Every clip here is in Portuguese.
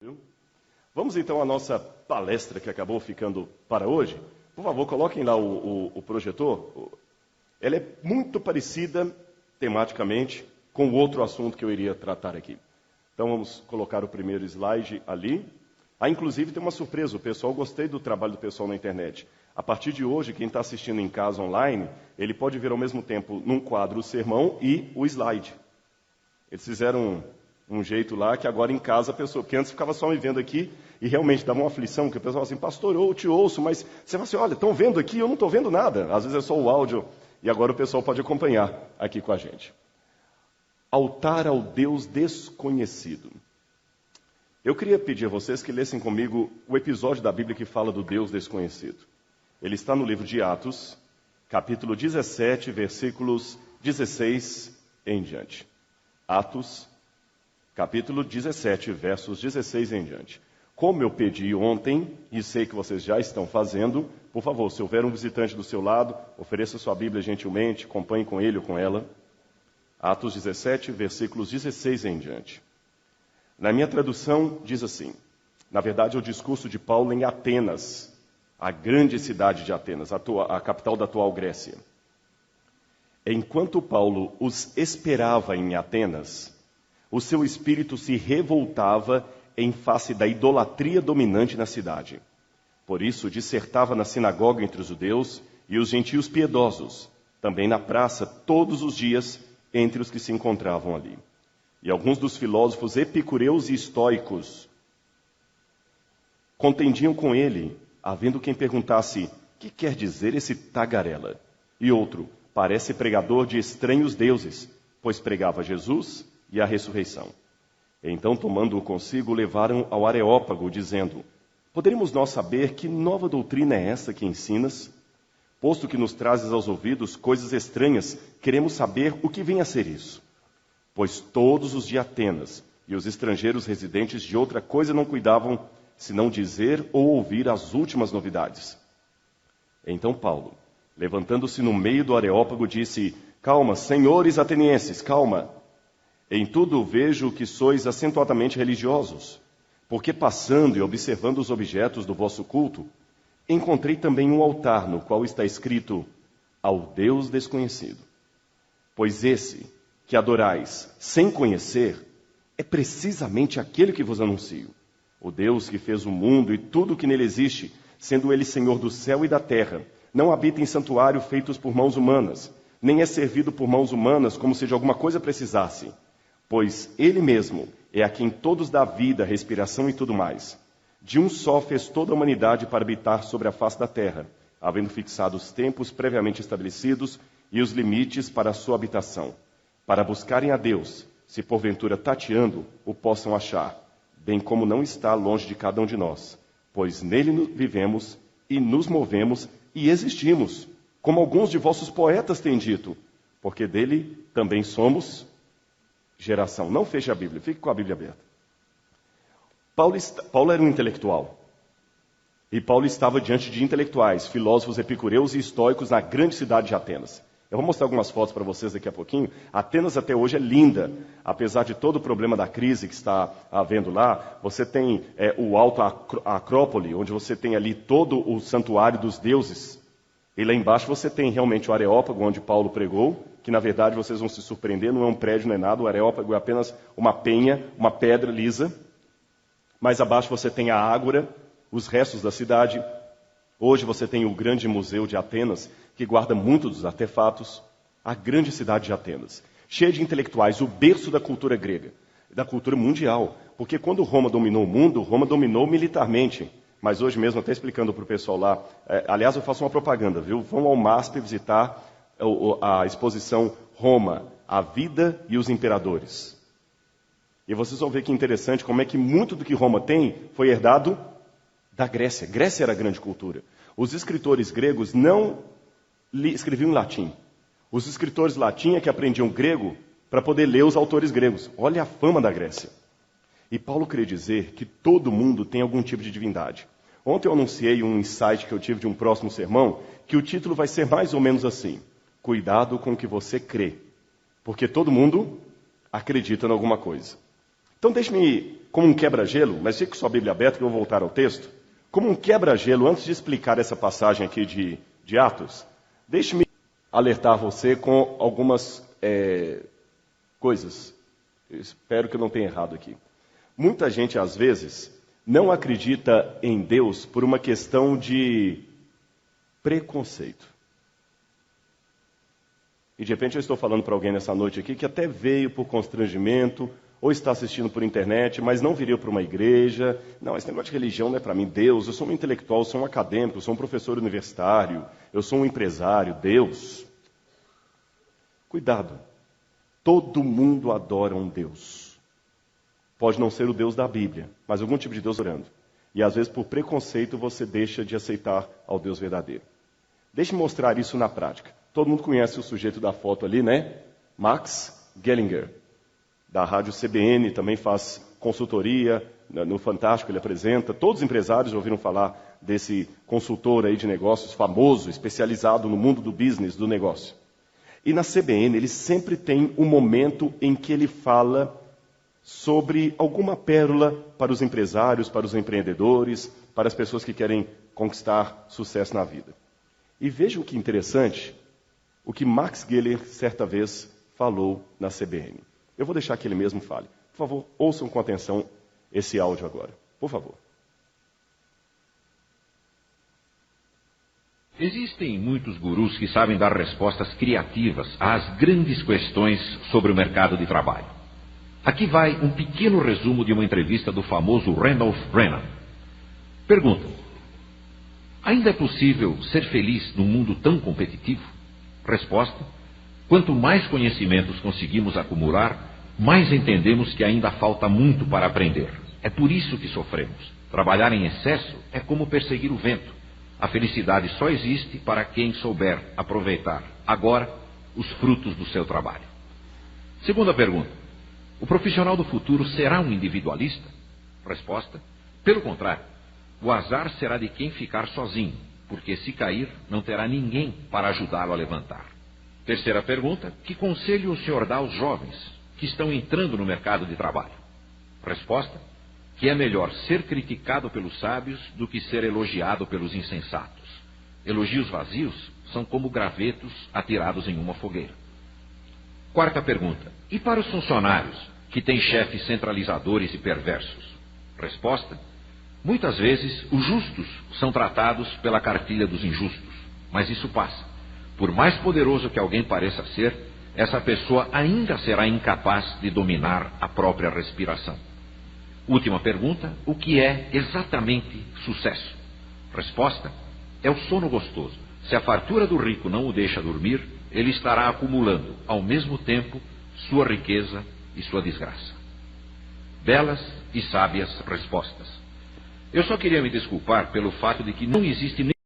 Viu? Vamos então à nossa palestra que acabou ficando para hoje. Por favor, coloquem lá o projetor. Ela é muito parecida tematicamente com o outro assunto que eu iria tratar aqui. Então vamos colocar o primeiro slide ali. Inclusive tem uma surpresa, o pessoal, gostei do trabalho do pessoal na internet. A partir de hoje, quem está assistindo em casa online, ele pode ver ao mesmo tempo num quadro o sermão e o slide. Eles fizeram um jeito lá que agora em casa a pessoa, porque antes ficava só me vendo aqui e realmente dava uma aflição, que o pessoal fala assim, pastor, eu te ouço, mas você fala assim, olha, estão vendo aqui, eu não estou vendo nada. Às vezes é só o áudio e agora o pessoal pode acompanhar aqui com a gente. Altar ao Deus desconhecido. Eu queria pedir a vocês que lessem comigo o episódio da Bíblia que fala do Deus desconhecido. Ele está no livro de Atos, capítulo 17, versículos 16 em diante. Atos, capítulo 17, versos 16 em diante. Como eu pedi ontem, e sei que vocês já estão fazendo, por favor, se houver um visitante do seu lado, ofereça sua Bíblia gentilmente, acompanhe com ele ou com ela. Atos 17, versículos 16 em diante. Na minha tradução, diz assim, na verdade é o discurso de Paulo em Atenas, a grande cidade de Atenas, a capital da atual Grécia. Enquanto Paulo os esperava em Atenas, o seu espírito se revoltava em face da idolatria dominante na cidade. Por isso, dissertava na sinagoga entre os judeus e os gentios piedosos, também na praça, todos os dias, entre os que se encontravam ali. E alguns dos filósofos epicureus e estoicos contendiam com ele, havendo quem perguntasse, que quer dizer esse tagarela? E outro, parece pregador de estranhos deuses, pois pregava Jesus e a ressurreição. Então, tomando-o consigo, levaram ao Areópago, dizendo, poderemos nós saber que nova doutrina é essa que ensinas? Posto que nos trazes aos ouvidos coisas estranhas, queremos saber o que vem a ser isso. Pois todos os de Atenas e os estrangeiros residentes de outra coisa não cuidavam, senão dizer ou ouvir as últimas novidades. Então Paulo, levantando-se no meio do Areópago, disse, calma, senhores atenienses, calma. Em tudo vejo que sois acentuadamente religiosos, porque passando e observando os objetos do vosso culto, encontrei também um altar no qual está escrito, ao Deus desconhecido. Pois esse que adorais sem conhecer, é precisamente aquele que vos anuncio. O Deus que fez o mundo e tudo o que nele existe, sendo ele Senhor do céu e da terra, não habita em santuário feitos por mãos humanas, nem é servido por mãos humanas como se de alguma coisa precisasse, pois ele mesmo é a quem todos dá vida, respiração e tudo mais. De um só fez toda a humanidade para habitar sobre a face da terra, havendo fixado os tempos previamente estabelecidos e os limites para a sua habitação, para buscarem a Deus, se porventura tateando, o possam achar, bem como não está longe de cada um de nós, pois nele vivemos e nos movemos e existimos, como alguns de vossos poetas têm dito, porque dele também somos geração. Não feche a Bíblia, fique com a Bíblia aberta. Paulo era um intelectual, e Paulo estava diante de intelectuais, filósofos epicureus e estoicos na grande cidade de Atenas. Eu vou mostrar algumas fotos para vocês daqui a pouquinho. Atenas até hoje é linda, apesar de todo o problema da crise que está havendo lá. Você tem o Alto Acrópole, onde você tem ali todo o santuário dos deuses. E lá embaixo você tem realmente o Areópago, onde Paulo pregou, que na verdade vocês vão se surpreender, não é um prédio, não é nada. O Areópago é apenas uma penha, uma pedra lisa. Mais abaixo você tem a Ágora, os restos da cidade. Hoje você tem o grande museu de Atenas, que guarda muitos dos artefatos, a grande cidade de Atenas, cheia de intelectuais, o berço da cultura grega, da cultura mundial, porque quando Roma dominou o mundo, Roma dominou militarmente, mas hoje mesmo, até explicando para o pessoal lá, aliás, eu faço uma propaganda, viu? Vão ao MASP visitar a exposição Roma, a vida e os imperadores. E vocês vão ver que interessante como é que muito do que Roma tem foi herdado da Grécia. Grécia era a grande cultura. Os escritores gregos não escreviam em latim. Os escritores latim é que aprendiam grego para poder ler os autores gregos. Olha a fama da Grécia. E Paulo queria dizer que todo mundo tem algum tipo de divindade. Ontem eu anunciei um insight que eu tive de um próximo sermão, que o título vai ser mais ou menos assim, cuidado com o que você crê, porque todo mundo acredita em alguma coisa. Então deixe-me como um quebra-gelo, mas fique com sua Bíblia aberta que eu vou voltar ao texto. Como um quebra-gelo, antes de explicar essa passagem aqui de Atos, deixe-me alertar você com algumas coisas. Eu espero que eu não tenha errado aqui. Muita gente, às vezes, não acredita em Deus por uma questão de preconceito. E de repente eu estou falando para alguém nessa noite aqui que até veio por constrangimento, ou está assistindo por internet, mas não viria para uma igreja. Não, esse negócio de religião não é para mim. Deus, eu sou um intelectual, eu sou um acadêmico, eu sou um professor universitário, eu sou um empresário. Deus. Cuidado. Todo mundo adora um Deus. Pode não ser o Deus da Bíblia, mas algum tipo de Deus orando. E às vezes por preconceito você deixa de aceitar ao Deus verdadeiro. Deixe-me mostrar isso na prática. Todo mundo conhece o sujeito da foto ali, né? Max Gellinger, da rádio CBN, também faz consultoria, no Fantástico ele apresenta. Todos os empresários já ouviram falar desse consultor aí de negócios famoso, especializado no mundo do business, do negócio. E na CBN ele sempre tem um momento em que ele fala sobre alguma pérola para os empresários, para os empreendedores, para as pessoas que querem conquistar sucesso na vida. E vejam que interessante o que Max Gellinger certa vez falou na CBN. Eu vou deixar que ele mesmo fale. Por favor, ouçam com atenção esse áudio agora. Por favor. Existem muitos gurus que sabem dar respostas criativas às grandes questões sobre o mercado de trabalho. Aqui vai um pequeno resumo de uma entrevista do famoso Randolph Brennan. Pergunta: ainda é possível ser feliz num mundo tão competitivo? Resposta: quanto mais conhecimentos conseguimos acumular, mais entendemos que ainda falta muito para aprender. É por isso que sofremos. Trabalhar em excesso é como perseguir o vento. A felicidade só existe para quem souber aproveitar agora os frutos do seu trabalho. Segunda pergunta: o profissional do futuro será um individualista? Resposta: pelo contrário, o azar será de quem ficar sozinho, porque se cair, não terá ninguém para ajudá-lo a levantar. Terceira pergunta: que conselho o senhor dá aos jovens que estão entrando no mercado de trabalho? Resposta: que é melhor ser criticado pelos sábios do que ser elogiado pelos insensatos. Elogios vazios são como gravetos atirados em uma fogueira. Quarta pergunta: e para os funcionários que têm chefes centralizadores e perversos? Resposta: muitas vezes os justos são tratados pela cartilha dos injustos, mas isso passa. Por mais poderoso que alguém pareça ser, essa pessoa ainda será incapaz de dominar a própria respiração. Última pergunta: o que é exatamente sucesso? Resposta: é o sono gostoso. Se a fartura do rico não o deixa dormir, ele estará acumulando, ao mesmo tempo, sua riqueza e sua desgraça. Belas e sábias respostas. Eu só queria me desculpar pelo fato de que não existe nem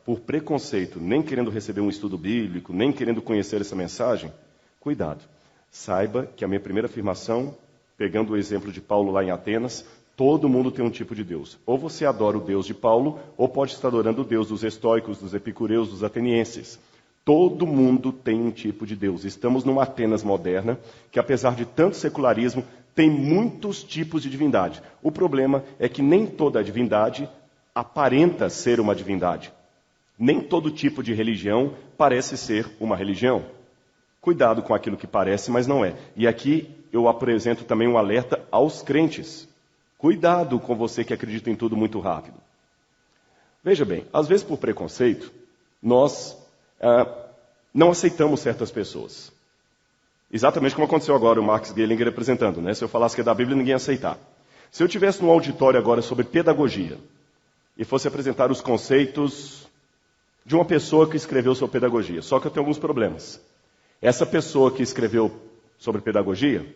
por preconceito, nem querendo receber um estudo bíblico, nem querendo conhecer essa mensagem, cuidado. Saiba que a minha primeira afirmação, pegando o exemplo de Paulo lá em Atenas, todo mundo tem um tipo de Deus. Ou você adora o Deus de Paulo, ou pode estar adorando o Deus dos estoicos, dos epicureus, dos atenienses. Todo mundo tem um tipo de Deus. Estamos numa Atenas moderna, que apesar de tanto secularismo, tem muitos tipos de divindade. O problema é que nem toda divindade aparenta ser uma divindade. Nem todo tipo de religião parece ser uma religião. Cuidado com aquilo que parece, mas não é. E aqui eu apresento também um alerta aos crentes. Cuidado com você que acredita em tudo muito rápido. Veja bem, às vezes por preconceito, nós não aceitamos certas pessoas. Exatamente como aconteceu agora o Max Gellinger apresentando, né? Se eu falasse que é da Bíblia, ninguém ia aceitar. Se eu tivesse num auditório agora sobre pedagogia, e fosse apresentar os conceitos de uma pessoa que escreveu sobre pedagogia. Só que eu tenho alguns problemas. Essa pessoa que escreveu sobre pedagogia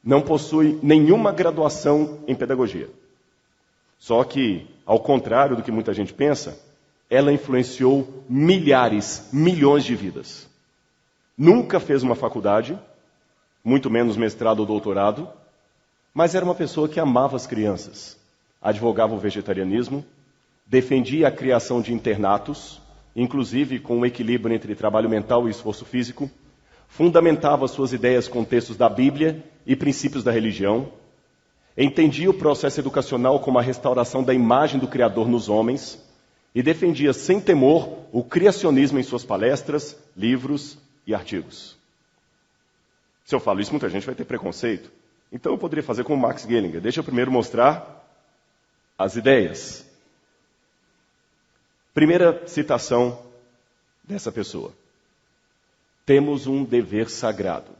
não possui nenhuma graduação em pedagogia. Só que, ao contrário do que muita gente pensa, ela influenciou milhares, milhões de vidas. Nunca fez uma faculdade, muito menos mestrado ou doutorado, mas era uma pessoa que amava as crianças, advogava o vegetarianismo, defendia a criação de internatos, inclusive com um equilíbrio entre trabalho mental e esforço físico, fundamentava suas ideias com textos da Bíblia e princípios da religião, entendia o processo educacional como a restauração da imagem do Criador nos homens e defendia sem temor o criacionismo em suas palestras, livros e artigos. Se eu falo isso, muita gente vai ter preconceito. Então eu poderia fazer como Max Gehlinger. Deixa eu primeiro mostrar as ideias. Primeira citação dessa pessoa. Temos um dever sagrado.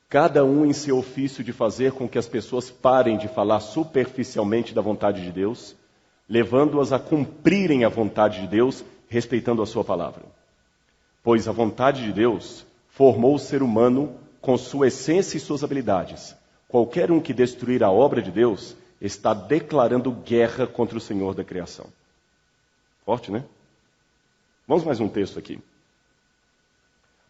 Cada um em seu ofício de fazer com que as pessoas parem de falar superficialmente da vontade de Deus, levando-as a cumprirem a vontade de Deus, respeitando a sua palavra. Pois a vontade de Deus formou o ser humano com sua essência e suas habilidades. Qualquer um que destruir a obra de Deus está declarando guerra contra o Senhor da criação. Forte, né? Vamos mais um texto aqui.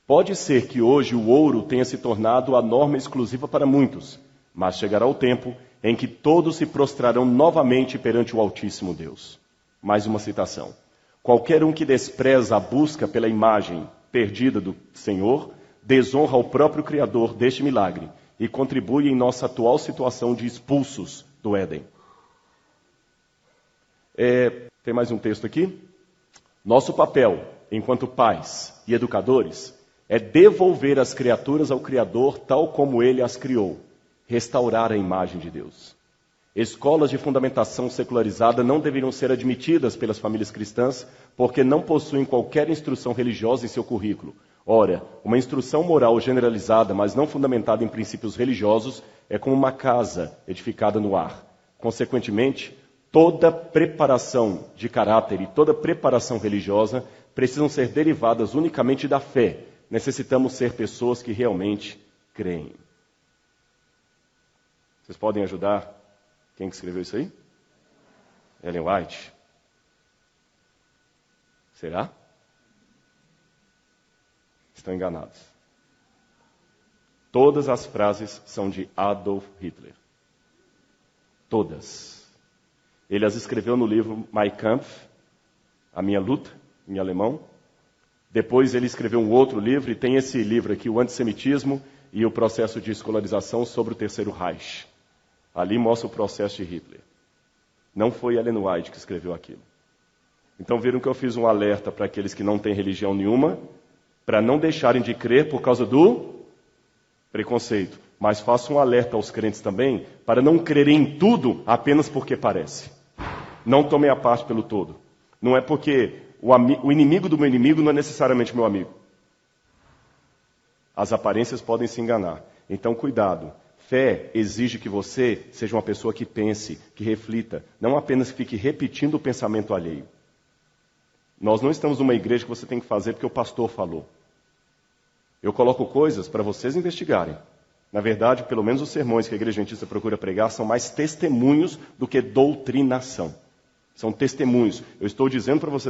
Pode ser que hoje o ouro tenha se tornado a norma exclusiva para muitos, mas chegará o tempo em que todos se prostrarão novamente perante o Altíssimo Deus. Mais uma citação. Qualquer um que despreza a busca pela imagem perdida do Senhor, desonra o próprio Criador deste milagre e contribui em nossa atual situação de expulsos do Éden. Tem mais um texto aqui. Nosso papel, enquanto pais e educadores, é devolver as criaturas ao Criador tal como Ele as criou, restaurar a imagem de Deus. Escolas de fundamentação secularizada não deveriam ser admitidas pelas famílias cristãs porque não possuem qualquer instrução religiosa em seu currículo. Ora, uma instrução moral generalizada, mas não fundamentada em princípios religiosos, é como uma casa edificada no ar. Consequentemente, toda preparação de caráter e toda preparação religiosa precisam ser derivadas unicamente da fé. Necessitamos ser pessoas que realmente creem. Vocês podem ajudar? Quem que escreveu isso aí? Ellen White. Será? Estão enganados. Todas as frases são de Adolf Hitler. Todas. Ele as escreveu no livro Mein Kampf, A Minha Luta, em alemão. Depois ele escreveu um outro livro, e tem esse livro aqui, O Antissemitismo e o Processo de Escolarização sobre o Terceiro Reich. Ali mostra o processo de Hitler. Não foi Ellen White que escreveu aquilo. Então viram que eu fiz um alerta para aqueles que não têm religião nenhuma, para não deixarem de crer por causa do preconceito. Mas faço um alerta aos crentes também, para não crerem em tudo apenas porque parece. Não tomem a parte pelo todo. Não é porque o inimigo do meu inimigo não é necessariamente meu amigo. As aparências podem se enganar. Então, cuidado. Fé exige que você seja uma pessoa que pense, que reflita, não apenas que fique repetindo o pensamento alheio. Nós não estamos numa igreja que você tem que fazer porque o pastor falou. Eu coloco coisas para vocês investigarem. Na verdade, pelo menos os sermões que a Igreja Adventista procura pregar são mais testemunhos do que doutrinação. São testemunhos. Eu estou dizendo para você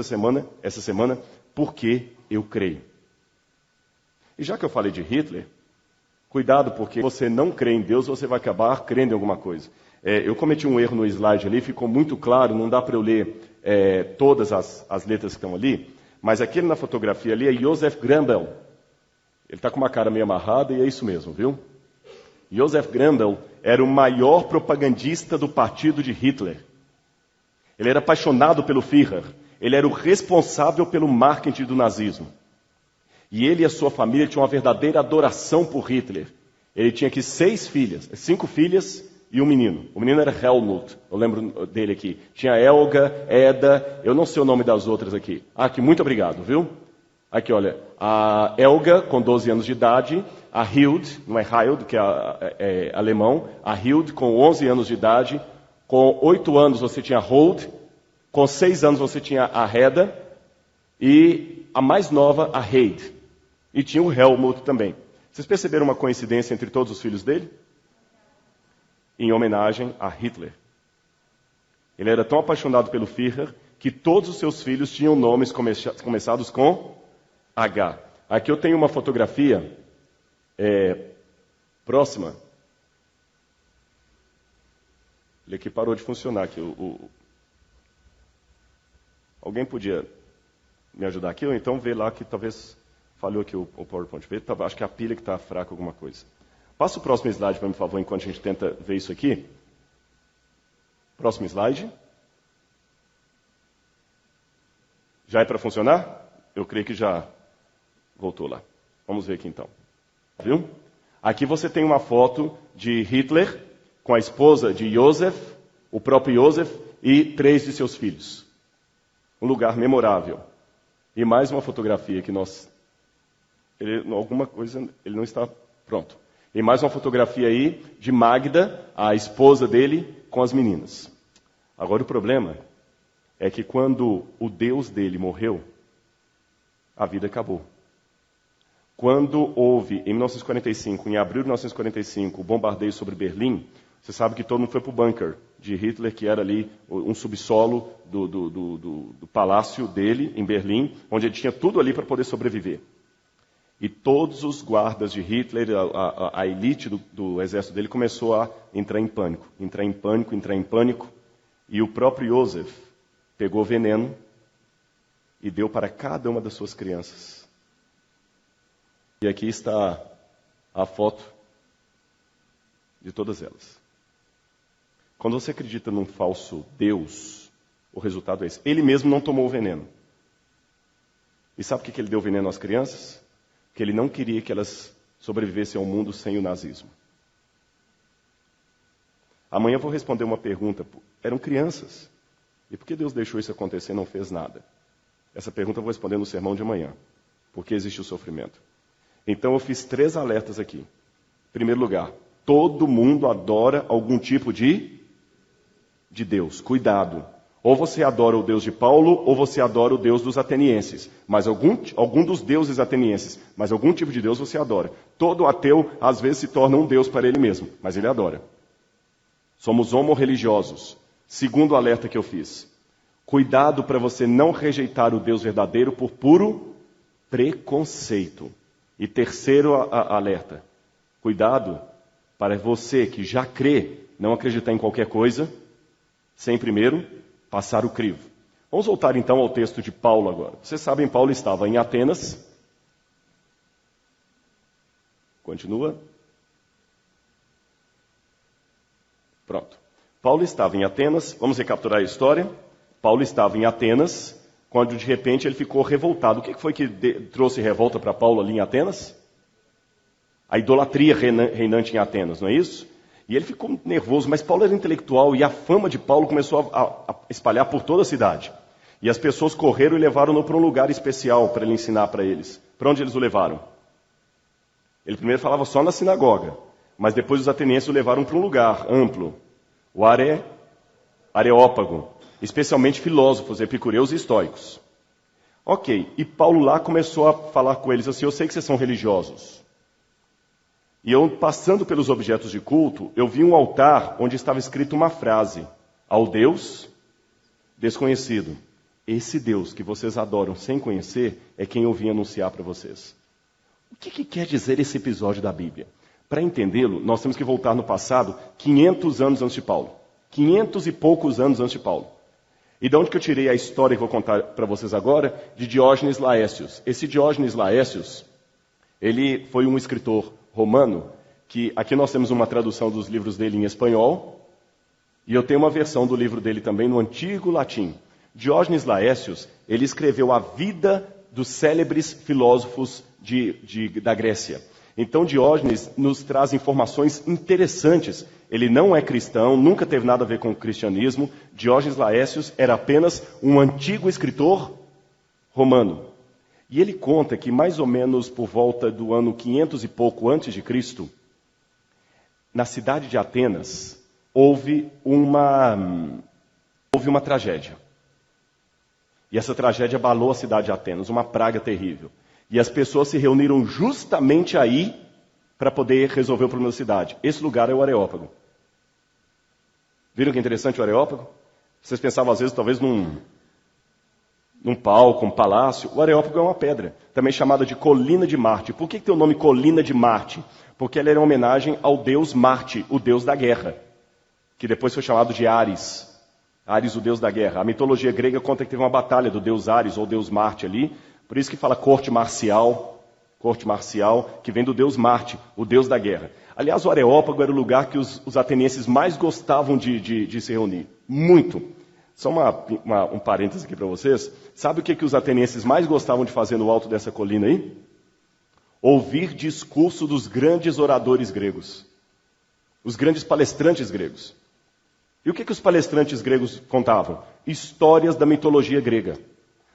essa semana, porque eu creio. E já que eu falei de Hitler, cuidado, porque você não crê em Deus, você vai acabar crendo em alguma coisa. Eu cometi um erro no slide ali, ficou muito claro, não dá para eu ler todas as letras que estão ali, mas aquele na fotografia ali é Joseph Grambel. Ele está com uma cara meio amarrada e é isso mesmo, viu? Joseph Grambel era o maior propagandista do partido de Hitler. Ele era apaixonado pelo Führer. Ele era o responsável pelo marketing do nazismo. E ele e a sua família tinham uma verdadeira adoração por Hitler. Ele tinha aqui 5 filhas e um menino. O menino era Helmut, eu lembro dele aqui. Tinha Helga, Eda, eu não sei o nome das outras aqui. Aqui, muito obrigado, viu? Aqui, olha, a Helga, com 12 anos de idade, a Hild, não é Hild, que é alemão, a Hild, com 11 anos de idade, com 8 anos você tinha Hold, com 6 anos você tinha a Heda, e a mais nova, a Heid. E tinha o Helmut também. Vocês perceberam uma coincidência entre todos os filhos dele? em homenagem a Hitler. Ele era tão apaixonado pelo Führer que todos os seus filhos tinham nomes começados com H. Aqui eu tenho uma fotografia próxima. Ele aqui parou de funcionar. Aqui, Alguém podia me ajudar aqui? Ou então ver lá que talvez falhou aqui o PowerPoint. Acho que a pilha que está fraca, alguma coisa. Passa o próximo slide para mim, por favor, enquanto a gente tenta ver isso aqui. Próximo slide. Já é para funcionar? Eu creio que já voltou lá. Vamos ver aqui então. Viu? Aqui você tem uma foto de Hitler com a esposa de Joseph, o próprio Joseph e 3 de seus filhos. Um lugar memorável. E mais uma fotografia que alguma coisa, ele não está pronto. E mais uma fotografia aí de Magda, a esposa dele, com as meninas. Agora o problema é que quando o Deus dele morreu, a vida acabou. Quando houve, em 1945, em abril de 1945, o bombardeio sobre Berlim, você sabe que todo mundo foi para o bunker de Hitler, que era ali um subsolo do palácio dele, em Berlim, onde ele tinha tudo ali para poder sobreviver. E todos os guardas de Hitler, a elite do exército dele, começou a entrar em pânico. E o próprio Joseph pegou veneno e deu para cada uma das suas crianças. E aqui está a foto de todas elas. Quando você acredita num falso Deus, o resultado é esse. Ele mesmo não tomou o veneno. E sabe por que ele deu veneno às crianças? Porque ele não queria que elas sobrevivessem ao mundo sem o nazismo. Amanhã eu vou responder uma pergunta. Eram crianças. E por que Deus deixou isso acontecer e não fez nada? Essa pergunta eu vou responder no sermão de amanhã. Por que existe o sofrimento? Então eu fiz 3 alertas aqui. Em primeiro lugar, todo mundo adora algum tipo de Deus. Cuidado. Ou você adora o Deus de Paulo, ou você adora o Deus dos atenienses. Mas algum dos deuses atenienses. Mas algum tipo de Deus você adora. Todo ateu, às vezes, se torna um Deus para ele mesmo. Mas ele adora. Somos homo-religiosos. Segundo alerta que eu fiz. Cuidado para você não rejeitar o Deus verdadeiro por puro preconceito. E terceiro alerta. Cuidado para você que já crê não acreditar em qualquer coisa, sem primeiro passar o crivo. Vamos voltar então ao texto de Paulo agora. Vocês sabem, Paulo estava em Atenas. Continua. Pronto. Paulo estava em Atenas. Vamos recapitular a história. Paulo estava em Atenas, quando de repente ele ficou revoltado. O que foi que trouxe revolta para Paulo ali em Atenas? A idolatria reinante em Atenas, não é isso? E ele ficou nervoso, mas Paulo era intelectual e a fama de Paulo começou a espalhar por toda a cidade. E as pessoas correram e levaram-no para um lugar especial para ele ensinar para eles. Para onde eles o levaram? Ele primeiro falava só na sinagoga, mas depois os atenienses o levaram para um lugar amplo, o Areópago, especialmente filósofos, epicureus e estoicos. Ok, e Paulo lá começou a falar com eles assim: eu sei que vocês são religiosos. E eu, passando pelos objetos de culto, eu vi um altar onde estava escrito uma frase: ao Deus desconhecido. Esse Deus que vocês adoram sem conhecer é quem eu vim anunciar para vocês. O que quer dizer esse episódio da Bíblia? Para entendê-lo, nós temos que voltar no passado, 500 anos antes de Paulo. 500 e poucos anos antes de Paulo. E de onde que eu tirei a história que vou contar para vocês agora? De Diógenes Laércios. Esse Diógenes Laércios, ele foi um escritor romano, que aqui nós temos uma tradução dos livros dele em espanhol, e eu tenho uma versão do livro dele também no antigo latim. Diógenes Laércios, ele escreveu a vida dos célebres filósofos da Grécia. Então Diógenes nos traz informações interessantes. Ele não é cristão, nunca teve nada a ver com o cristianismo. Diógenes Laércios era apenas um antigo escritor romano. E ele conta que mais ou menos por volta do ano 500 e pouco antes de Cristo, na cidade de Atenas, houve uma tragédia. E essa tragédia abalou a cidade de Atenas, uma praga terrível. E as pessoas se reuniram justamente aí para poder resolver o problema da cidade. Esse lugar é o Areópago. Viram que interessante o Areópago? Vocês pensavam às vezes talvez num palco, um palácio. O Areópago é uma pedra, também chamada de Colina de Marte. Por que tem o nome Colina de Marte? Porque ela era uma homenagem ao deus Marte, o deus da guerra, que depois foi chamado de Ares. Ares, o deus da guerra. A mitologia grega conta que teve uma batalha do deus Ares ou deus Marte ali, por isso que fala corte marcial, que vem do deus Marte, o deus da guerra. Aliás, o Areópago era o lugar que os atenienses mais gostavam de se reunir. Muito. Só um parênteses aqui para vocês. Sabe o que os atenienses mais gostavam de fazer no alto dessa colina aí? Ouvir discurso dos grandes oradores gregos. Os grandes palestrantes gregos. E o que os palestrantes gregos contavam? Histórias da mitologia grega.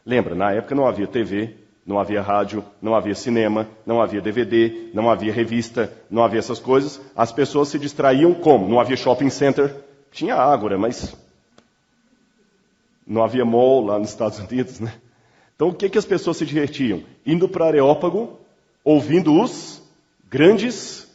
Lembra, na época não havia TV, não havia rádio, não havia cinema, não havia DVD, não havia revista, não havia essas coisas. As pessoas se distraíam como? Não havia shopping center, tinha ágora, mas não havia mall lá nos Estados Unidos, né? Então o que as pessoas se divertiam? Indo para Areópago, ouvindo os grandes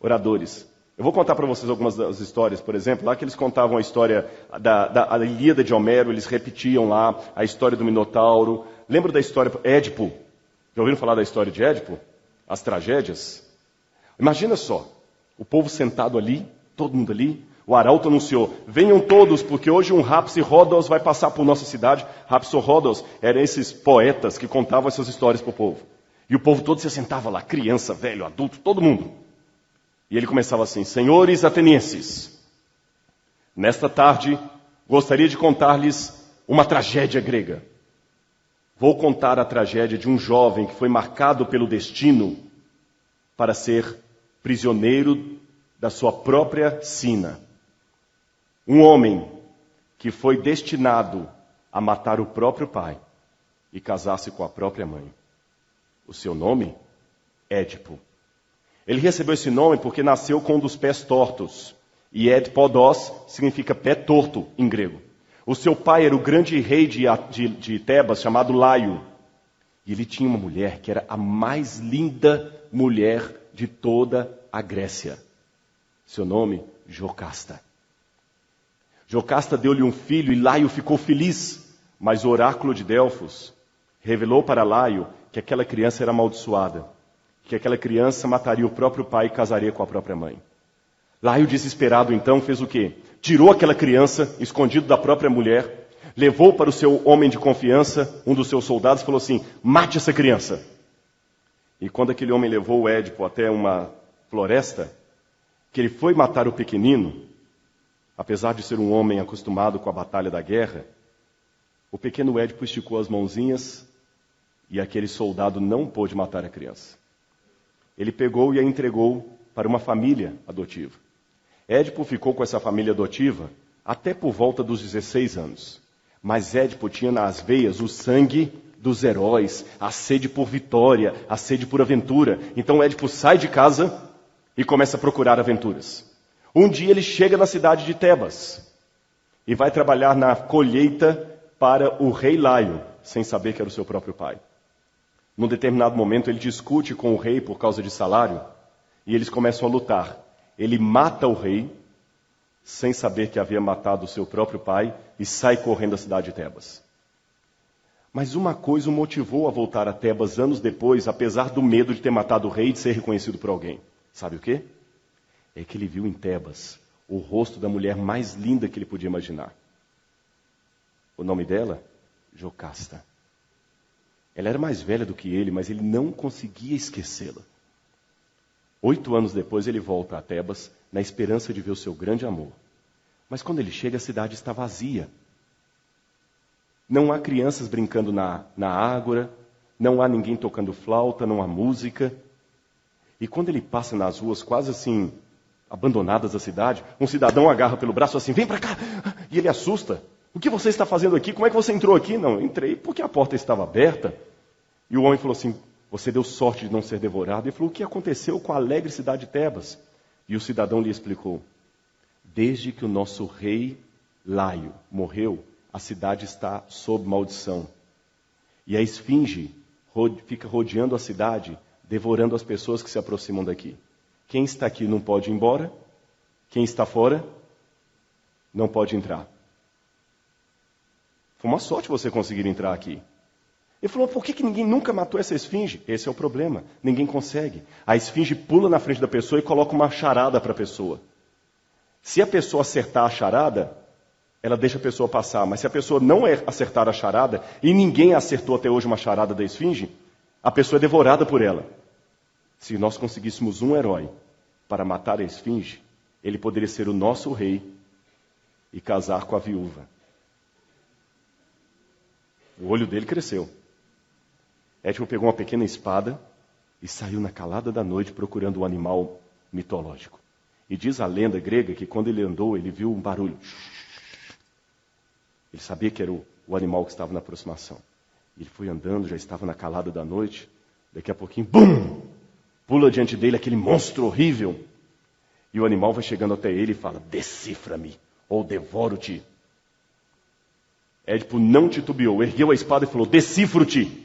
oradores. Eu vou contar para vocês algumas das histórias, por exemplo, lá que eles contavam a história da Ilíada de Homero, eles repetiam lá a história do Minotauro. Lembra da história Édipo? Já ouviram falar da história de Édipo? As tragédias? Imagina só, o povo sentado ali, todo mundo ali, o arauto anunciou, venham todos, porque hoje um Rhapsirhodos vai passar por nossa cidade. Rhapsirhodos eram esses poetas que contavam essas histórias para o povo. E o povo todo se sentava lá, criança, velho, adulto, todo mundo. E ele começava assim, senhores atenienses, nesta tarde gostaria de contar-lhes uma tragédia grega. Vou contar a tragédia de um jovem que foi marcado pelo destino para ser prisioneiro da sua própria sina. Um homem que foi destinado a matar o próprio pai e casar-se com a própria mãe. O seu nome? Édipo. Ele recebeu esse nome porque nasceu com um dos pés tortos. E Edpodos significa pé torto em grego. O seu pai era o grande rei de Tebas, chamado Laio. E ele tinha uma mulher que era a mais linda mulher de toda a Grécia. Seu nome, Jocasta. Jocasta deu-lhe um filho e Laio ficou feliz. Mas o oráculo de Delfos revelou para Laio que aquela criança era amaldiçoada. Que aquela criança mataria o próprio pai e casaria com a própria mãe. Laio, desesperado, então, fez o quê? Tirou aquela criança, escondido da própria mulher, levou para o seu homem de confiança, um dos seus soldados, e falou assim, mate essa criança. E quando aquele homem levou o Édipo até uma floresta, que ele foi matar o pequenino, apesar de ser um homem acostumado com a batalha da guerra, o pequeno Édipo esticou as mãozinhas e aquele soldado não pôde matar a criança. Ele pegou e a entregou para uma família adotiva. Édipo ficou com essa família adotiva até por volta dos 16 anos. Mas Édipo tinha nas veias o sangue dos heróis, a sede por vitória, a sede por aventura. Então Édipo sai de casa e começa a procurar aventuras. Um dia ele chega na cidade de Tebas e vai trabalhar na colheita para o rei Laio, sem saber que era o seu próprio pai. Num determinado momento, ele discute com o rei por causa de salário, e eles começam a lutar. Ele mata o rei, sem saber que havia matado o seu próprio pai, e sai correndo da cidade de Tebas. Mas uma coisa o motivou a voltar a Tebas anos depois, apesar do medo de ter matado o rei e de ser reconhecido por alguém. Sabe o quê? É que ele viu em Tebas o rosto da mulher mais linda que ele podia imaginar. O nome dela? Jocasta. Ela era mais velha do que ele, mas ele não conseguia esquecê-la. 8 anos depois ele volta a Tebas, na esperança de ver o seu grande amor. Mas quando ele chega, a cidade está vazia. Não há crianças brincando na ágora, não há ninguém tocando flauta, não há música. E quando ele passa nas ruas, quase assim, abandonadas da cidade, um cidadão agarra pelo braço assim, vem para cá! E ele assusta. O que você está fazendo aqui? Como é que você entrou aqui? Não, eu entrei porque a porta estava aberta. E o homem falou assim, você deu sorte de não ser devorado. Ele falou, o que aconteceu com a alegre cidade de Tebas? E o cidadão lhe explicou, desde que o nosso rei Laio morreu, a cidade está sob maldição. E a esfinge fica rodeando a cidade, devorando as pessoas que se aproximam daqui. Quem está aqui não pode ir embora? Quem está fora? não pode entrar. Foi uma sorte você conseguir entrar aqui. Ele falou, por que ninguém nunca matou essa esfinge? Esse é o problema, ninguém consegue. A esfinge pula na frente da pessoa e coloca uma charada para a pessoa. Se a pessoa acertar a charada, ela deixa a pessoa passar. Mas se a pessoa não acertar a charada, e ninguém acertou até hoje uma charada da esfinge, a pessoa é devorada por ela. Se nós conseguíssemos um herói para matar a esfinge, ele poderia ser o nosso rei e casar com a viúva. O olho dele cresceu. Édipo pegou uma pequena espada e saiu na calada da noite procurando um animal mitológico. E diz a lenda grega que quando ele andou, ele viu um barulho. Ele sabia que era o animal que estava na aproximação. Ele foi andando, já estava na calada da noite. Daqui a pouquinho, bum! Pula diante dele aquele monstro horrível. E o animal vai chegando até ele e fala, decifra-me, ou devoro-te. Édipo não titubeou, ergueu a espada e falou, decifro-te.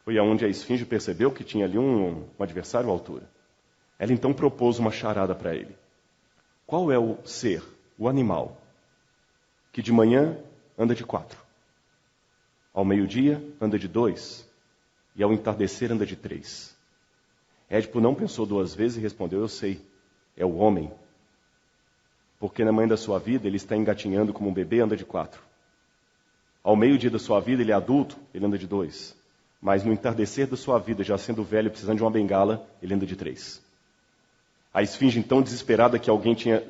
Foi aonde a esfinge percebeu que tinha ali um adversário à altura. Ela então propôs uma charada para ele. Qual é o ser, o animal, que de manhã anda de 4, ao meio-dia anda de 2 e ao entardecer anda de 3? Édipo não pensou 2 vezes e respondeu, eu sei, é o homem. Porque na manhã da sua vida ele está engatinhando como um bebê, anda de 4. Ao meio-dia da sua vida ele é adulto, ele anda de 2. Mas no entardecer da sua vida, já sendo velho, precisando de uma bengala, ele anda de 3. A esfinge, então, desesperada que alguém tinha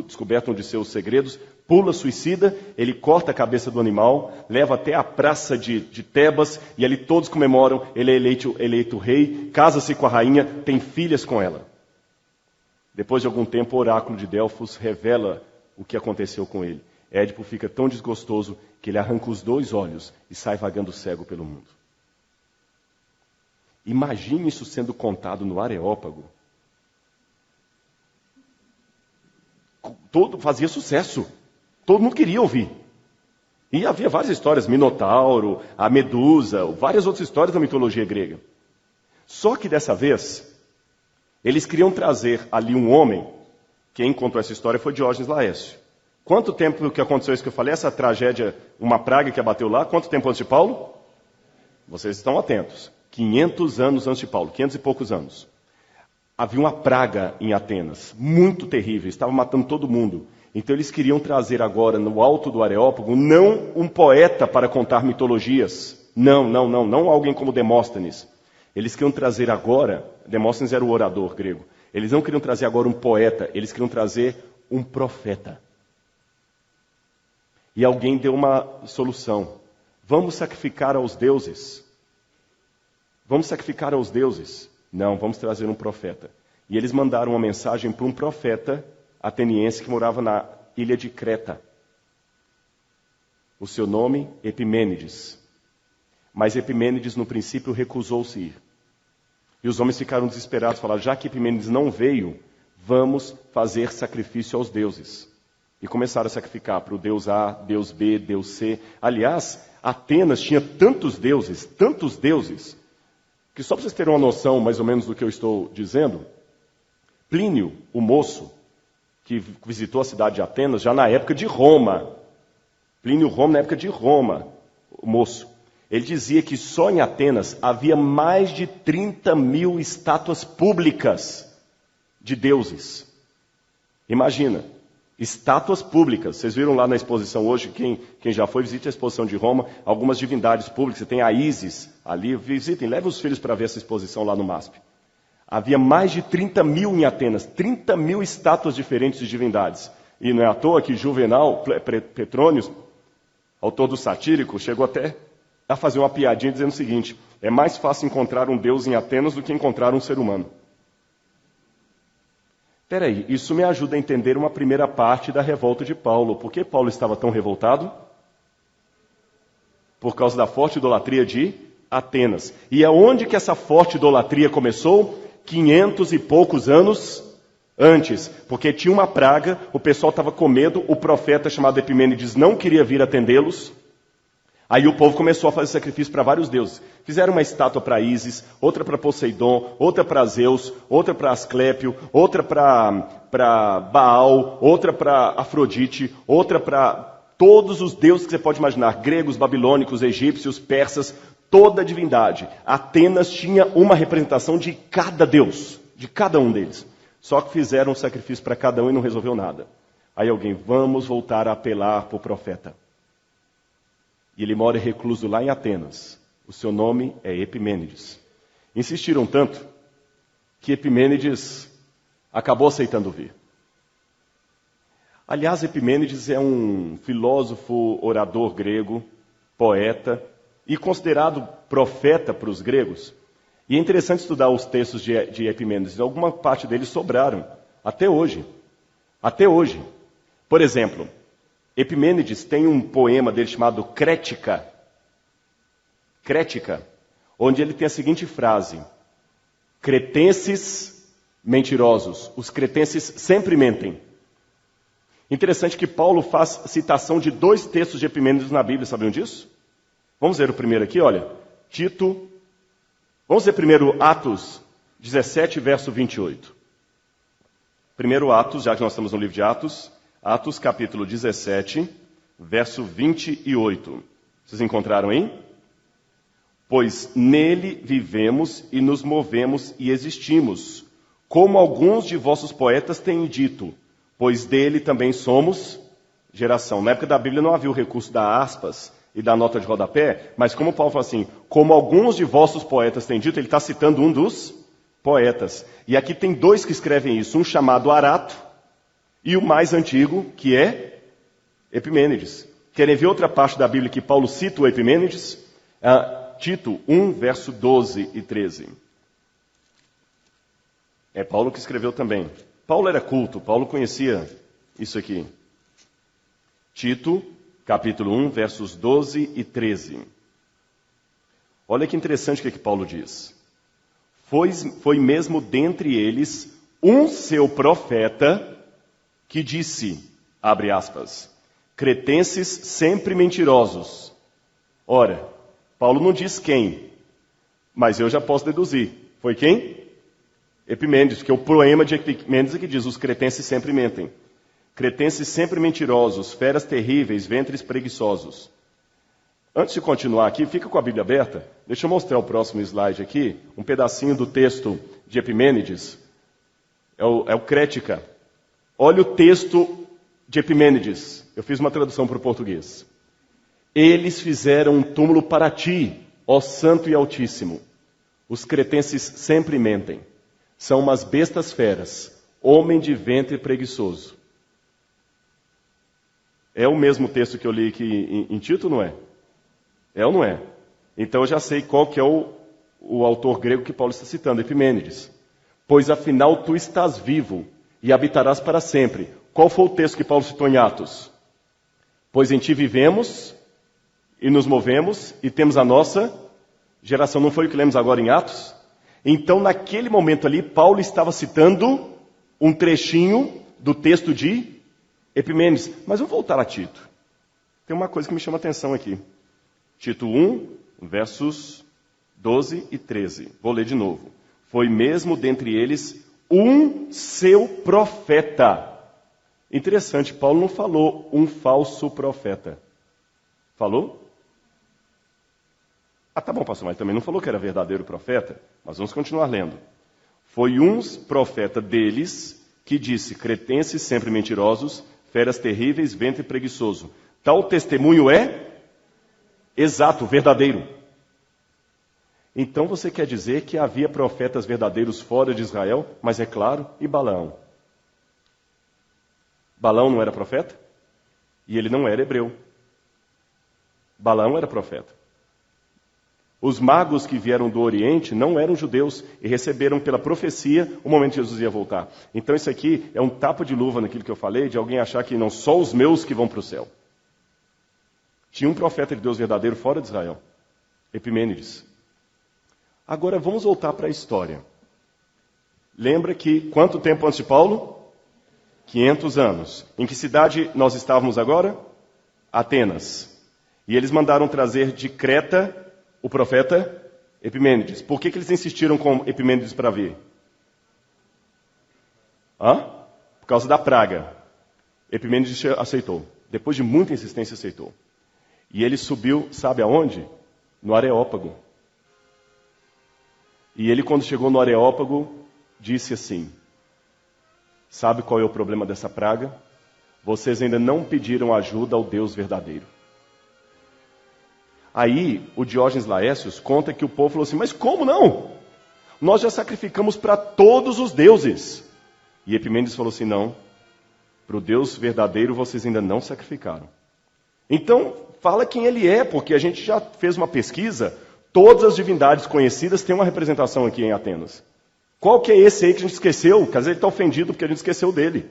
descoberto um de seus segredos, pula, suicida, ele corta a cabeça do animal, leva até a praça de Tebas, e ali todos comemoram, ele é eleito rei, casa-se com a rainha, tem filhas com ela. Depois de algum tempo, o oráculo de Delfos revela o que aconteceu com ele. Édipo fica tão desgostoso que ele arranca os 2 olhos e sai vagando cego pelo mundo. Imagine isso sendo contado no Areópago. Fazia sucesso. Todo mundo queria ouvir. E havia várias histórias, Minotauro, a Medusa, várias outras histórias da mitologia grega. Só que dessa vez, eles queriam trazer ali um homem. Quem contou essa história foi Diógenes Laércio. Quanto tempo que aconteceu isso que eu falei, essa tragédia, uma praga que abateu lá, quanto tempo antes de Paulo? Vocês estão atentos. 500 anos antes de Paulo, 500 e poucos anos. Havia uma praga em Atenas, muito terrível, estava matando todo mundo. Então eles queriam trazer agora, no alto do Areópago, não um poeta para contar mitologias. Não alguém como Demóstenes. Eles queriam trazer agora, Demóstenes era o orador grego, eles não queriam trazer agora um poeta, eles queriam trazer um profeta. E alguém deu uma solução. Vamos sacrificar aos deuses. Vamos sacrificar aos deuses. Não, vamos trazer um profeta. E eles mandaram uma mensagem para um profeta ateniense que morava na ilha de Creta. O seu nome, Epimênides. Mas Epimênides, no princípio, recusou-se ir. E os homens ficaram desesperados, falaram, já que Epimênides não veio, vamos fazer sacrifício aos deuses. E começaram a sacrificar para o Deus A, Deus B, Deus C. Aliás, Atenas tinha tantos deuses, que só para vocês terem uma noção mais ou menos do que eu estou dizendo, Plínio, o moço, que visitou a cidade de Atenas, já na época de Roma, o moço, ele dizia que só em Atenas havia mais de 30.000 estátuas públicas de deuses. Imagina. Estátuas públicas. Vocês viram lá na exposição hoje, quem já foi, visite a exposição de Roma, algumas divindades públicas. Você tem a Ísis ali, visitem, levem os filhos para ver essa exposição lá no MASP. Havia mais de 30.000 em Atenas, 30.000 estátuas diferentes de divindades. E não é à toa que Juvenal, Petrônio, autor do Satírico, chegou até a fazer uma piadinha dizendo o seguinte, é mais fácil encontrar um deus em Atenas do que encontrar um ser humano. Peraí, isso me ajuda a entender uma primeira parte da revolta de Paulo. Por que Paulo estava tão revoltado? Por causa da forte idolatria de Atenas. E aonde que essa forte idolatria começou? 500 e poucos anos antes. Porque tinha uma praga, o pessoal estava com medo, o profeta chamado Epimênides não queria vir atendê-los. Aí o povo começou a fazer sacrifício para vários deuses. Fizeram uma estátua para Ísis, outra para Poseidon, outra para Zeus, outra para Asclépio, outra para Baal, outra para Afrodite, outra para todos os deuses que você pode imaginar, gregos, babilônicos, egípcios, persas, toda a divindade. Atenas tinha uma representação de cada deus, de cada um deles. Só que fizeram um sacrifício para cada um e não resolveu nada. Aí alguém, vamos voltar a apelar para o profeta. E ele mora recluso lá em Atenas. O seu nome é Epimênides. Insistiram tanto que Epimênides acabou aceitando vir. Aliás, Epimênides é um filósofo, orador grego, poeta e considerado profeta para os gregos. E é interessante estudar os textos de Epimênides. Alguma parte deles sobraram até hoje. Até hoje. Por exemplo, Epimênides tem um poema dele chamado Crética. Crética, onde ele tem a seguinte frase: cretenses mentirosos. Os cretenses sempre mentem. Interessante que Paulo faz citação de 2 textos de Epimênides na Bíblia, sabiam disso? Vamos ver o primeiro aqui, olha. Tito. Vamos ver primeiro Atos 17, verso 28. Primeiro Atos, já que nós estamos no livro de Atos. Atos, capítulo 17, verso 28. Vocês encontraram aí? Pois nele vivemos e nos movemos e existimos, como alguns de vossos poetas têm dito, pois dele também somos geração. Na época da Bíblia não havia o recurso da aspas e da nota de rodapé, mas como Paulo fala assim, como alguns de vossos poetas têm dito, ele está citando um dos poetas. E aqui tem 2 que escrevem isso, um chamado Arato, e o mais antigo, que é Epimênides. Querem ver outra parte da Bíblia que Paulo cita o Epimênides? Tito 1, verso 12 e 13. É Paulo que escreveu também. Paulo era culto, Paulo conhecia isso aqui. Tito, capítulo 1, versos 12 e 13. Olha que interessante o que Paulo diz. Foi mesmo dentre eles um seu profeta que disse, abre aspas, cretenses sempre mentirosos. Ora, Paulo não diz quem, mas eu já posso deduzir. Foi quem? Epimênides, que é o poema de Epimênides que diz, os cretenses sempre mentem. Cretenses sempre mentirosos, feras terríveis, ventres preguiçosos. Antes de continuar aqui, fica com a Bíblia aberta. Deixa eu mostrar o próximo slide aqui, um pedacinho do texto de Epimênides. É o Crética. Olha o texto de Epimênides. Eu fiz uma tradução para o português. Eles fizeram um túmulo para ti, ó Santo e Altíssimo. Os cretenses sempre mentem. São umas bestas feras, homem de ventre preguiçoso. É o mesmo texto que eu li aqui em Tito, não é? É ou não é? Então eu já sei qual que é o autor grego que Paulo está citando, Epimênides. Pois afinal tu estás vivo e habitarás para sempre. Qual foi o texto que Paulo citou em Atos? Pois em ti vivemos e nos movemos e temos a nossa geração. Não foi o que lemos agora em Atos? Então naquele momento ali, Paulo estava citando um trechinho do texto de Epimênides. Mas vamos voltar a Tito. Tem uma coisa que me chama a atenção aqui. Tito 1, versos 12 e 13. Vou ler de novo. Foi mesmo dentre eles um seu profeta. Interessante, Paulo não falou um falso profeta. Falou? Tá bom, pastor, mas também não falou que era verdadeiro profeta. Mas vamos continuar lendo. Foi um profeta deles que disse, cretenses sempre mentirosos, feras terríveis, ventre preguiçoso. Tal testemunho é exato, verdadeiro. Então você quer dizer que havia profetas verdadeiros fora de Israel, mas é claro, e Balaão? Balaão não era profeta? E ele não era hebreu. Balaão era profeta. Os magos que vieram do Oriente não eram judeus e receberam pela profecia o momento que Jesus ia voltar. Então isso aqui é um tapa de luva naquilo que eu falei, de alguém achar que não só os meus que vão para o céu. Tinha um profeta de Deus verdadeiro fora de Israel, Epimênides. Agora vamos voltar para a história. Lembra que quanto tempo antes de Paulo? 500 anos. Em que cidade nós estávamos agora? Atenas. E eles mandaram trazer de Creta o profeta Epimênides. Por que eles insistiram com Epimênides para vir? Por causa da praga. Epimênides aceitou. Depois de muita insistência, aceitou. E ele subiu, sabe aonde? No Areópago. E ele, quando chegou no Areópago, disse assim: sabe qual é o problema dessa praga? Vocês ainda não pediram ajuda ao Deus verdadeiro. Aí, o Diógenes Laércios conta que o povo falou assim: mas como não? Nós já sacrificamos para todos os deuses. E Epimênides falou assim: não, para o Deus verdadeiro vocês ainda não sacrificaram. Então, fala quem ele é, porque a gente já fez uma pesquisa, todas as divindades conhecidas têm uma representação aqui em Atenas. Qual que é esse aí que a gente esqueceu? Quer dizer, ele está ofendido porque a gente esqueceu dele.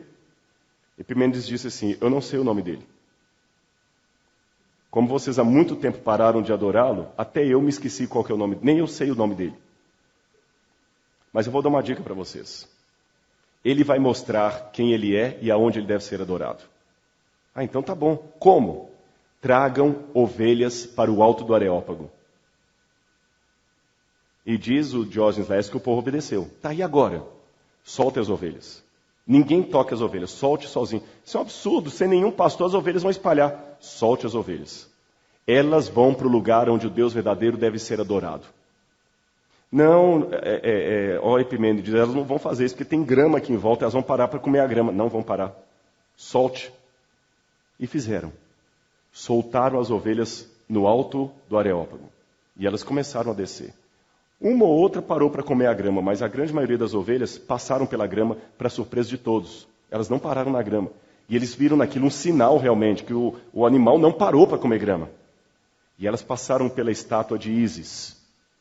Epimênides disse assim: eu não sei o nome dele. Como vocês há muito tempo pararam de adorá-lo, até eu me esqueci qual que é o nome, nem eu sei o nome dele. Mas eu vou dar uma dica para vocês. Ele vai mostrar quem ele é e aonde ele deve ser adorado. Então tá bom. Como? Tragam ovelhas para o alto do Areópago. E diz o Diógenes Laércios que o povo obedeceu. Tá, e agora? Solte as ovelhas. Ninguém toque as ovelhas, solte sozinho. Isso é um absurdo, sem nenhum pastor as ovelhas vão espalhar. Solte as ovelhas. Elas vão para o lugar onde o Deus verdadeiro deve ser adorado. Não, ó Epimênides, elas não vão fazer isso, porque tem grama aqui em volta, elas vão parar para comer a grama. Não vão parar. Solte. E fizeram. Soltaram as ovelhas no alto do Areópago. E elas começaram a descer. Uma ou outra parou para comer a grama, mas a grande maioria das ovelhas passaram pela grama para surpresa de todos. Elas não pararam na grama. E eles viram naquilo um sinal realmente, que o animal não parou para comer grama. E elas passaram pela estátua de Ísis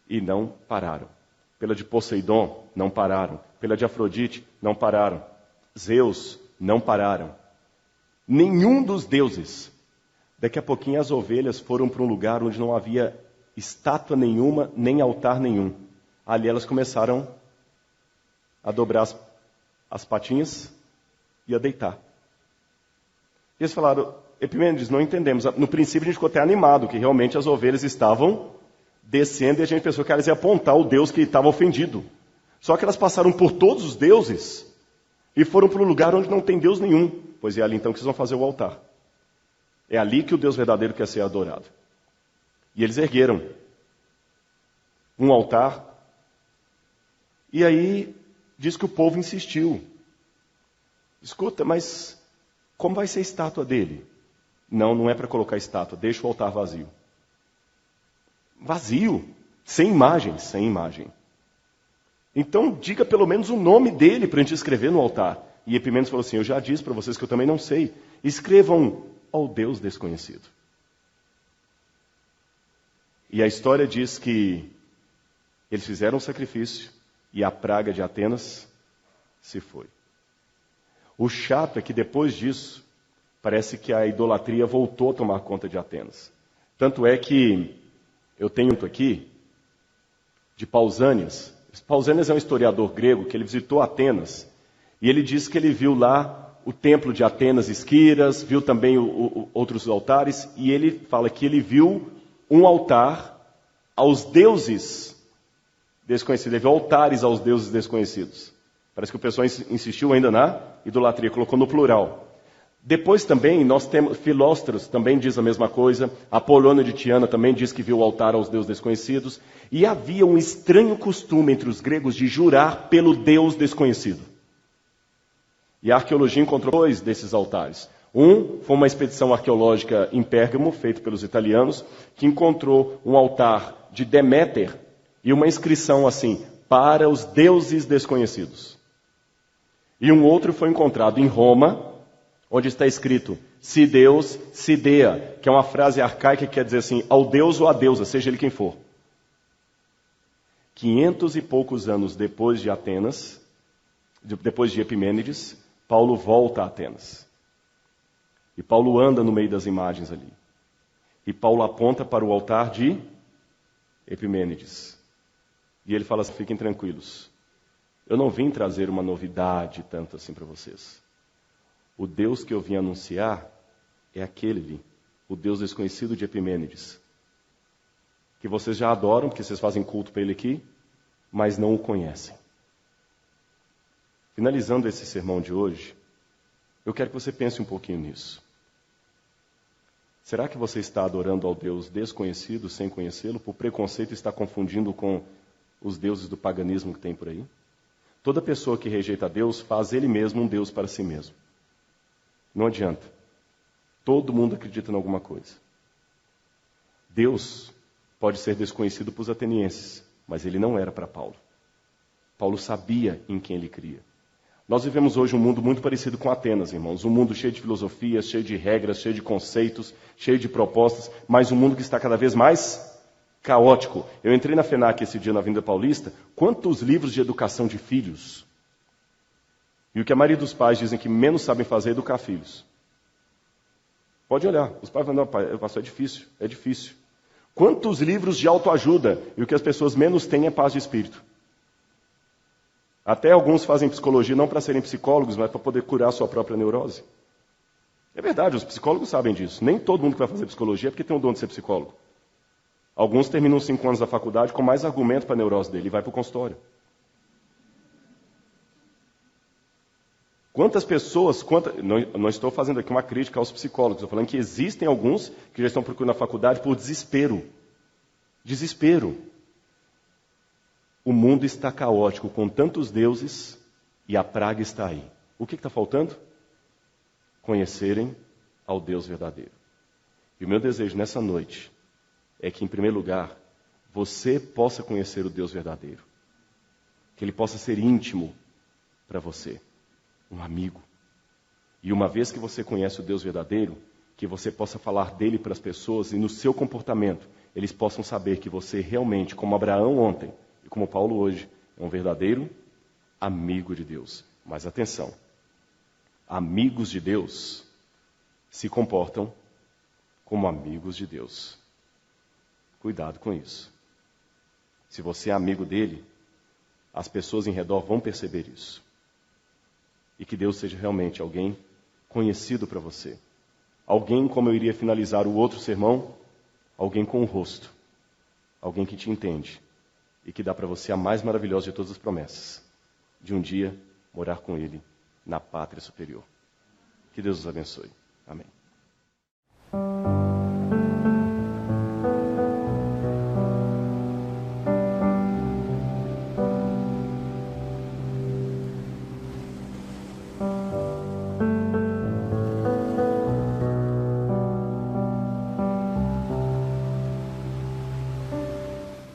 e não pararam. Pela de Poseidon, não pararam. Pela de Afrodite, não pararam. Zeus, não pararam. Nenhum dos deuses. Daqui a pouquinho as ovelhas foram para um lugar onde não havia estátua nenhuma, nem altar nenhum. Ali elas começaram a dobrar as patinhas e a deitar. E eles falaram: Epimênides, não entendemos. No princípio a gente ficou até animado, que realmente as ovelhas estavam descendo e a gente pensou que elas iam apontar o Deus que estava ofendido. Só que elas passaram por todos os deuses e foram para um lugar onde não tem Deus nenhum. Pois é ali então que vocês vão fazer o altar. É ali que o Deus verdadeiro quer ser adorado. E eles ergueram um altar. E aí diz que o povo insistiu. Escuta, mas como vai ser a estátua dele? Não, não é para colocar estátua, deixa o altar vazio. Vazio, sem imagem, sem imagem. Então diga pelo menos o nome dele para a gente escrever no altar. E Epimênides falou assim: eu já disse para vocês que eu também não sei. Escrevam ao Deus desconhecido. E a história diz que eles fizeram um sacrifício e a praga de Atenas se foi. O chato é que depois disso, parece que a idolatria voltou a tomar conta de Atenas. Tanto é que eu tenho aqui de Pausânias. Pausânias é um historiador grego que ele visitou Atenas e ele diz que ele viu lá o templo de Atenas Esquiras, viu também outros altares, e ele fala que ele viu um altar aos deuses desconhecidos. Ele viu altares aos deuses desconhecidos. Parece que o pessoal insistiu ainda na idolatria, colocou no plural. Depois também nós temos, Filóstros também diz a mesma coisa, Apolônio de Tiana também diz que viu o altar aos deuses desconhecidos, e havia um estranho costume entre os gregos de jurar pelo Deus desconhecido. E a arqueologia encontrou dois desses altares. Um foi uma expedição arqueológica em Pérgamo, feita pelos italianos, que encontrou um altar de Deméter e uma inscrição assim: para os deuses desconhecidos. E um outro foi encontrado em Roma, onde está escrito: se Deus, se dea, que é uma frase arcaica que quer dizer assim: ao Deus ou à deusa, seja ele quem for. 500 e poucos anos depois de Atenas, depois de Epimênides, Paulo volta a Atenas. E Paulo anda no meio das imagens ali. E Paulo aponta para o altar de Epimênides. E ele fala assim: fiquem tranquilos. Eu não vim trazer uma novidade tanto assim para vocês. O Deus que eu vim anunciar é aquele ali. o Deus desconhecido de Epimênides, que vocês já adoram, porque vocês fazem culto para ele aqui, mas não o conhecem. Finalizando esse sermão de hoje, eu quero que você pense um pouquinho nisso. Será que você está adorando ao Deus desconhecido sem conhecê-lo, por preconceito está confundindo com os deuses do paganismo que tem por aí? Toda pessoa que rejeita Deus faz ele mesmo um Deus para si mesmo. Não adianta. Todo mundo acredita em alguma coisa. Deus pode ser desconhecido para os atenienses, mas ele não era para Paulo. Paulo sabia em quem ele cria. Nós vivemos hoje um mundo muito parecido com Atenas, irmãos. Um mundo cheio de filosofias, cheio de regras, cheio de conceitos, cheio de propostas, mas um mundo que está cada vez mais caótico. Eu entrei na FENAC esse dia na Avenida Paulista. Quantos livros de educação de filhos? E o que a maioria dos pais dizem que menos sabem fazer é educar filhos. Pode olhar. Os pais falam, não, pai, pastor, é difícil, é difícil. Quantos livros de autoajuda? E o que as pessoas menos têm é paz de espírito. Até alguns fazem psicologia não para serem psicólogos, mas para poder curar a sua própria neurose. É verdade, os psicólogos sabem disso. Nem todo mundo que vai fazer psicologia é porque tem o dom de ser psicólogo. Alguns terminam 5 anos da faculdade com mais argumento para a neurose dele e vai para o consultório. Quantas pessoas... Não estou fazendo aqui uma crítica aos psicólogos, estou falando que existem alguns que já estão procurando a faculdade por desespero. Desespero. O mundo está caótico com tantos deuses e a praga está aí. O que está faltando? Conhecerem ao Deus verdadeiro. E o meu desejo nessa noite é que, em primeiro lugar, você possa conhecer o Deus verdadeiro. Que ele possa ser íntimo para você, um amigo. E uma vez que você conhece o Deus verdadeiro, que você possa falar dele para as pessoas e no seu comportamento, eles possam saber que você realmente, como Abraão ontem, e como Paulo hoje, é um verdadeiro amigo de Deus. Mas atenção, amigos de Deus se comportam como amigos de Deus. Cuidado com isso. Se você é amigo dele, as pessoas em redor vão perceber isso. E que Deus seja realmente alguém conhecido para você. Alguém, como eu iria finalizar o outro sermão, alguém com um rosto. Alguém que te entende. E que dá para você a mais maravilhosa de todas as promessas. De um dia morar com ele na pátria superior. Que Deus os abençoe. Amém.